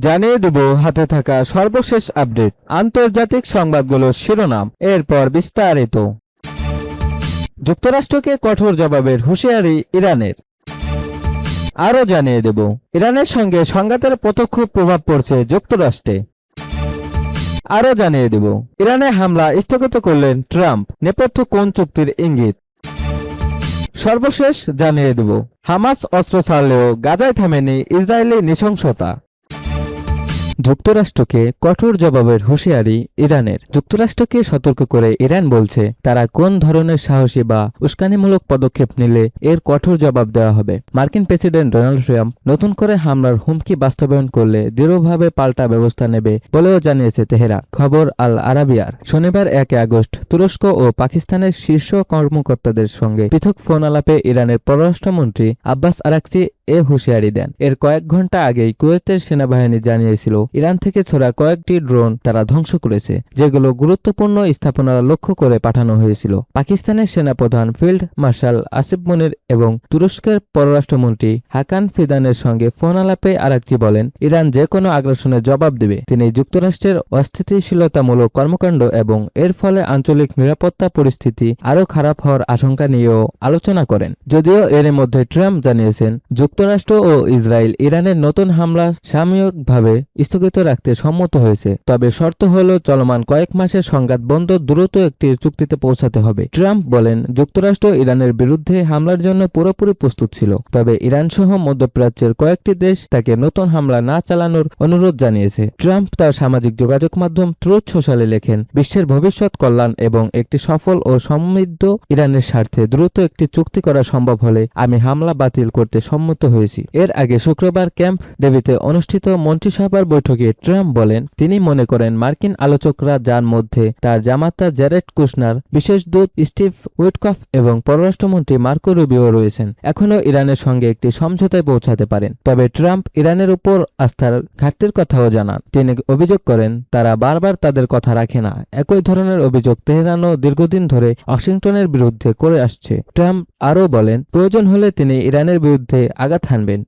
জানিয়ে দেব হাতে থাকা সর্বশেষ আপডেট, আন্তর্জাতিক সংবাদগুলোর শিরোনাম, এরপর বিস্তারিত। যুক্তরাষ্ট্রকে কঠোর জবাবের হুঁশিয়ারি ইরানের। আরও জানিয়ে দেব ইরানের সঙ্গে সংঘাতের প্রত্যক্ষ প্রভাব পড়ছে যুক্তরাষ্ট্রে। আরও জানিয়ে দেব ইরানে হামলা স্থগিত করলেন ট্রাম্প, নেপথ্য কোন চুক্তির ইঙ্গিত। সর্বশেষ জানিয়ে দেব হামাস অস্ত্র ছাড়লেও গাজায় থামেনি ইসরায়েলি নৃশংসতা। যুক্তরাষ্ট্রকে কঠোর জবাবের হুঁশিয়ারি ইরানের। যুক্তরাষ্ট্রকে সতর্ক করে ইরান বলছে, তারা কোন ধরনের সাহসী বা উস্কানিমূলক পদক্ষেপ নিলে এর কঠোর জবাব দেওয়া হবে। মার্কিন প্রেসিডেন্ট ডোনাল্ড ট্রাম্প নতুন করে হামলার হুমকি বাস্তবায়ন করলে দৃঢ়ভাবে পাল্টা ব্যবস্থা নেবে বলেও জানিয়েছে তেহরান। খবর আল আরাবিয়ার। শনিবার 1 আগস্ট তুরস্ক ও পাকিস্তানের শীর্ষ কর্মকর্তাদের সঙ্গে পৃথক ফোন আলাপে ইরানের পররাষ্ট্রমন্ত্রী আব্বাস আরাকচি এ হুঁশিয়ারি দেন। এর কয়েক ঘন্টা আগেই কুয়েতের সেনাবাহিনী জানিয়েছিল, ইরান থেকে ছোড়া কয়েকটি ড্রোন তারা ধ্বংস করেছে, যেগুলো গুরুত্বপূর্ণ স্থাপনা লক্ষ্য করে পাঠানো হয়েছিল। পাকিস্তানের সেনাপ্রধান ফিল্ড মার্শাল আসিফ মুনির এবং তুরস্কের পররাষ্ট্রমন্ত্রী হাকান ফিদানের সঙ্গে ফোন আলাপে আরাকচি বলেন, ইরান যে কোনো আগ্রাসনের জবাব দেবে। তিনি যুক্তরাষ্ট্রের অস্থিতিশীলতামূলক কর্মকাণ্ড এবং এর ফলে আঞ্চলিক নিরাপত্তা পরিস্থিতি আরও খারাপ হওয়ার আশঙ্কা নিয়েও আলোচনা করেন। যদিও এর মধ্যে ট্রাম্প জানিয়েছেন, যুক্তরাষ্ট্র ও ইসরায়েল ইরানের নতুন হামলা সাময়িকভাবে স্থগিত রাখতে সম্মত হয়েছে, তবে শর্ত হল চলমান কয়েক মাসের সংঘাত বন্ধ দ্রুত একটি চুক্তিতে পৌঁছাতে হবে। ট্রাম্প বলেন, যুক্তরাষ্ট্র ইরানের বিরুদ্ধে হামলার জন্য পুরোপুরি প্রস্তুত ছিল, তবে ইরানসহ মধ্যপ্রাচ্যের কয়েকটি দেশ তাকে নতুন হামলা না চালানোর অনুরোধ জানিয়েছে। ট্রাম্প তার সামাজিক যোগাযোগ মাধ্যম ট্রুথ সোশ্যালে লেখেন, বিশ্বের ভবিষ্যৎ কল্যাণ এবং একটি সফল ও সমৃদ্ধ ইরানের স্বার্থে দ্রুত একটি চুক্তি করা সম্ভব হলে আমি হামলা বাতিল করতে সম্মত হয়েছি। এর আগে শুক্রবার ক্যাম্প ডেভিডে অনুষ্ঠিত মন্ত্রিসভার বৈঠকে ট্রাম্প বলেন, তিনি মনে করেন মার্কিন আলোচকরা, যার মধ্যে তার জামাতা জ্যারেড কুশনার, বিশেষ দূত স্টিভ উইটকফ এবং পররাষ্ট্রমন্ত্রী মার্কো রুবিও রয়েছেন, এখনও ইরানের সঙ্গে একটি সমঝোতায় পৌঁছাতে পারেন। তবে ট্রাম্প ইরানের উপর আস্থার ঘাটতির কথাও জানান। তিনি অভিযোগ করেন, তারা বারবার তাদের কথা রাখে না। একই ধরনের অভিযোগ তেহরানও দীর্ঘদিন ধরে ওয়াশিংটনের বিরুদ্ধে করে আসছে। ট্রাম্প আরও বলেন, প্রয়োজন হলে তিনি ইরানের বিরুদ্ধে আঘাত হানবেন।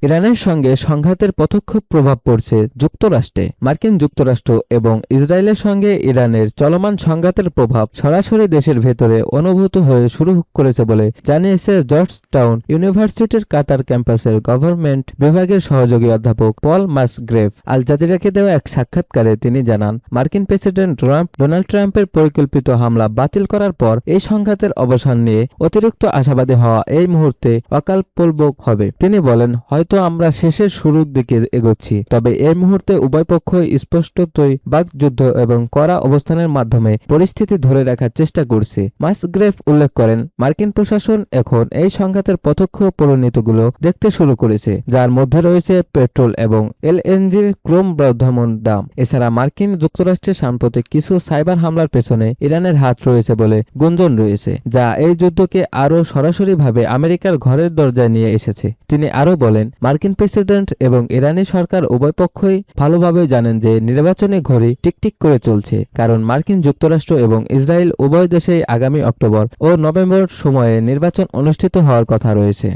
ইরানের সঙ্গে সংঘাতের প্রত্যক্ষ প্রভাব পড়ছে যুক্তরাষ্ট্রে। মার্কিন যুক্তরাষ্ট্র এবং ইসরায়েলের সঙ্গে ইরানের চলমান সংঘাতের প্রভাব সরাসরি দেশের ভেতরে অনুভূত হয়ে শুরু করেছে বলে জানিয়েছে জর্জ টাউন ইউনিভার্সিটির কাতার ক্যাম্পাসের গভর্নমেন্ট বিভাগের সহযোগী অধ্যাপক পল মাসগ্রেভ। আল জাজিরাকে দেওয়া এক সাক্ষাৎকারে তিনি জানান, মার্কিন প্রেসিডেন্ট ডোনাল্ড ট্রাম্পের পরিকল্পিত হামলা বাতিল করার পর এই সংঘাতের অবসান নিয়ে অতিরিক্ত আশাবাদী হওয়া এই মুহূর্তে অকালপল্বক হবে। তিনি বলেন, হয়তো আমরা শেষের শুরুর দিকে এগোচ্ছি, তবে এই মুহূর্তে উভয় পক্ষই স্পষ্টতই বাকযুদ্ধ এবং কড়া অবস্থানের মাধ্যমে পরিস্থিতি ধরে রাখার চেষ্টা করছে। মাসগ্রেভ উল্লেখ করেন, মার্কিন প্রশাসন এখন এই সংঘাতের প্রত্যক্ষ পরিণতিগুলো দেখতে শুরু করেছে, যার মধ্যে রয়েছে পেট্রোল এবং এলএনজির ক্রমবর্ধমান দাম। এছাড়া মার্কিন যুক্তরাষ্ট্রের সাম্প্রতিক কিছু সাইবার হামলার পেছনে ইরানের হাত রয়েছে বলে গুঞ্জন রয়েছে, যা এই যুদ্ধকে আরও সরাসরিভাবে আমেরিকার ঘরের দরজায় নিয়ে এসেছে। তিনি আরও বলেন, মার্কিন প্রেসিডেন্ট এবং ইরানি সরকার উভয় পক্ষই ভালোভাবে জানেন যে নির্বাচনী ঘড়ি টিকটিক করে চলছে, কারণ মার্কিন যুক্তরাষ্ট্র এবং ইসরায়েল উভয় দেশেই আগামী অক্টোবর ও নভেম্বর সময়ে নির্বাচন অনুষ্ঠিত হওয়ার কথা রয়েছে।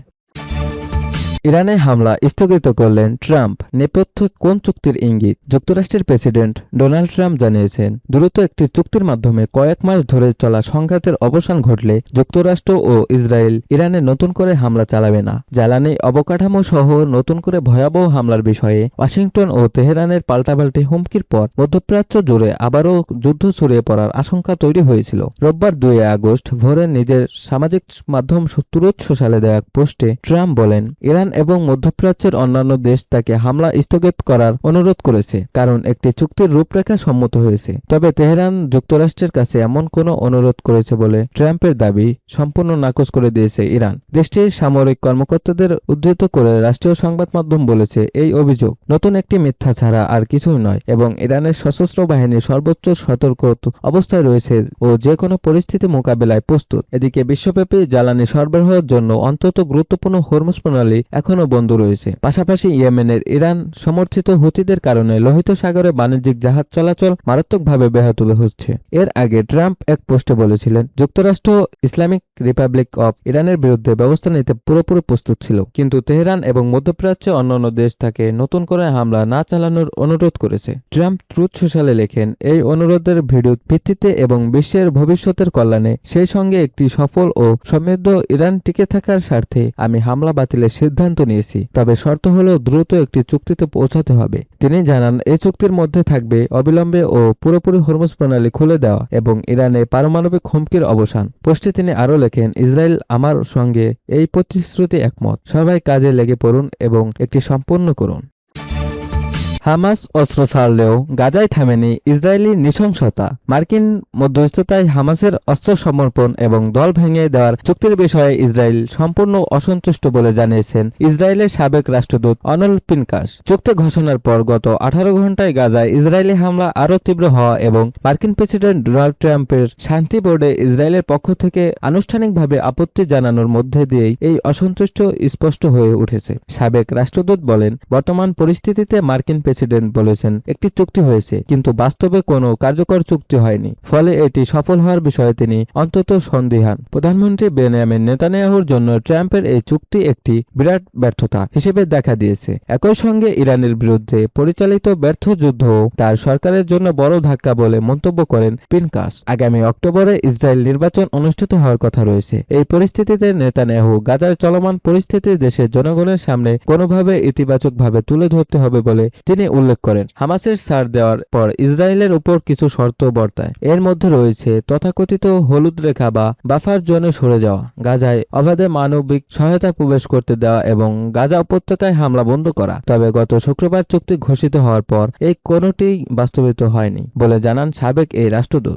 ইরানে হামলা স্থগিত করলেন ট্রাম্প, নেপথ্যে কোন চুক্তির ইঙ্গিত। যুক্তরাষ্ট্রের প্রেসিডেন্ট ডোনাল্ড ট্রাম্প জানিয়েছেন, দ্রুত একটি চুক্তির মাধ্যমে কয়েক মাস ধরে চলা সংঘাতের অবসান ঘটলে যুক্তরাষ্ট্র ও ইসরায়েল ইরানে নতুন করে হামলা চালাবে না। জ্বালানি অবকাঠামো সহ নতুন করে ভয়াবহ হামলার বিষয়ে ওয়াশিংটন ও তেহরানের পাল্টাপাল্টি হুমকির পর মধ্যপ্রাচ্য জুড়ে আবারও যুদ্ধ ছড়িয়ে পড়ার আশঙ্কা তৈরি হয়েছিল। রোববার 2 আগস্ট ভোরে নিজের সামাজিক মাধ্যম ট্রুথ সোশ্যালে দেওয়া পোস্টে ট্রাম্প বলেন, ইরান এবং মধ্যপ্রাচ্যের অন্যান্য দেশ তাকে হামলা স্থগিত করার অনুরোধ করেছে, কারণ একটি চুক্তির রূপরেখা সম্মত হয়েছে। তবে তেহরান যুক্তরাষ্ট্রের কাছে এমন কোনো অনুরোধ করেছে বলে ট্রাম্পের দাবি সম্পূর্ণ নাকচ করে দিয়েছে ইরান। দেশটির সামরিক কর্মকর্তাদের উদ্ধৃত করে রাষ্ট্রীয় সংবাদ মাধ্যম বলেছে, এই অভিযোগ নতুন একটি মিথ্যা ছাড়া আর কিছুই নয় এবং ইরানের সশস্ত্র বাহিনী সর্বোচ্চ সতর্ক অবস্থায় রয়েছে ও যে কোনো পরিস্থিতি মোকাবেলায় প্রস্তুত। এদিকে বিশ্বব্যাপী জ্বালানি সরবরাহের জন্য অন্তত গুরুত্বপূর্ণ হরমুজ প্রণালী এখনও বন্ধ রয়েছে। পাশাপাশি ইয়েমেনের ইরান সমর্থিত হুতিদের কারণে লোহিত সাগরে বাণিজ্যিক জাহাজ চলাচল মারাত্মকভাবে ব্যাহত হচ্ছে। এর আগে ট্রাম্প এক পোস্টে বলেছিলেন, যুক্তরাষ্ট্র ইসলামিক রিপাবলিক অফ ইরানের বিরুদ্ধে ব্যবস্থা নিতে পুরোপুরি প্রস্তুত ছিল, কিন্তু তেহরান এবং মধ্যপ্রাচ্যে অন্যান্য দেশ তাকে নতুন করে হামলা না চালানোর অনুরোধ করেছে। ট্রাম্প ট্রুথ সোশ্যালে লেখেন, এই অনুরোধের ভিডিও ভিত্তিতে এবং বিশ্বের ভবিষ্যতের কল্যাণে, সেই সঙ্গে একটি সফল ও সমৃদ্ধ ইরান টিকে থাকার স্বার্থে আমি হামলা বাতিলের সিদ্ধান্ত নিয়েছি, তবে শর্ত হল দ্রুত একটি চুক্তিতে পৌঁছাতে হবে। তিনি জানান, এই চুক্তির মধ্যে থাকবে অবিলম্বে ও পুরোপুরি হরমুজ প্রণালী খুলে দেওয়া এবং ইরানে পারমাণবিক হুমকির অবসান। পোস্টে তিনি আরও লেখেন, ইসরায়েল আমার সঙ্গে এই প্রতিশ্রুতি একমত, সবাই কাজে লেগে পড়ুন এবং একটি সম্পন্ন করুন। হামাস অস্ত্র ছাড়লেও গাজায় থামেনি ইসরায়েলি নৃশংসতা। মার্কিন মধ্যস্থতায় হামাসের অস্ত্র সমর্পণ এবং দল ভেঙে দেওয়ার চুক্তির বিষয়ে ইসরায়েল সম্পূর্ণ অসন্তুষ্ট বলে জানিয়েছেন ইসরায়েলের সাবেক রাষ্ট্রদূত অনল পিনকাস। চুক্তি ঘোষণার পর গত 18 ঘণ্টায় গাজায় ইসরায়েলি হামলা আরও তীব্র হওয়া এবং মার্কিন প্রেসিডেন্ট ডোনাল্ড ট্রাম্পের শান্তি বোর্ডে ইসরায়েলের পক্ষ থেকে আনুষ্ঠানিকভাবে আপত্তি জানানোর মধ্যে দিয়েই এই অসন্তুষ্ট স্পষ্ট হয়ে উঠেছে। সাবেক রাষ্ট্রদূত বলেন, বর্তমান পরিস্থিতিতে মার্কিন প্রেসিডেন্ট বলেছেন একটি চুক্তি হয়েছে, কিন্তু বাস্তবে কোনো কার্যকর চুক্তি হয়নি, ফলে এটি সফল হওয়ার বিষয়ে তিনি অন্তত সন্দিহান। প্রধানমন্ত্রী বেনিয়ামিন নেতানিয়াহুর জন্য ট্রাম্পের এই চুক্তি একটি বিরাট ব্যর্থতা হিসেবে দেখা দিয়েছে। একই সঙ্গে ইরানের বিরুদ্ধে পরিচালিত ব্যর্থ যুদ্ধ তার সরকারের জন্য বড় ধাক্কা বলে মন্তব্য করেন পিনকাস। আগামী অক্টোবরে ইসরায়েল নির্বাচন অনুষ্ঠিত হওয়ার কথা রয়েছে। এই পরিস্থিতিতে নেতানিয়াহু গাজার চলমান পরিস্থিতি দেশের জনগণের সামনে কোনোভাবে ইতিবাচকভাবে তুলে ধরতে হবে বলে তিনি উল্লেখ করেন। হামাসের ছাড় দেওয়ার পর ইসরায়েলের উপর কিছু শর্ত বর্তায়। এর মধ্যে রয়েছে তথাকথিত হলুদ রেখা বা বাফার জোনে সরে যাওয়া, গাজায় অবাধে মানবিক সহায়তা প্রবেশ করতে দেওয়া এবং গাজা উপত্যকায় হামলা বন্ধ করা। তবে গত শুক্রবার চুক্তি ঘোষিত হওয়ার পর এই কোনোটিই বাস্তবায়িত হয়নি বলে জানান সাবেক এই রাষ্ট্রদূত।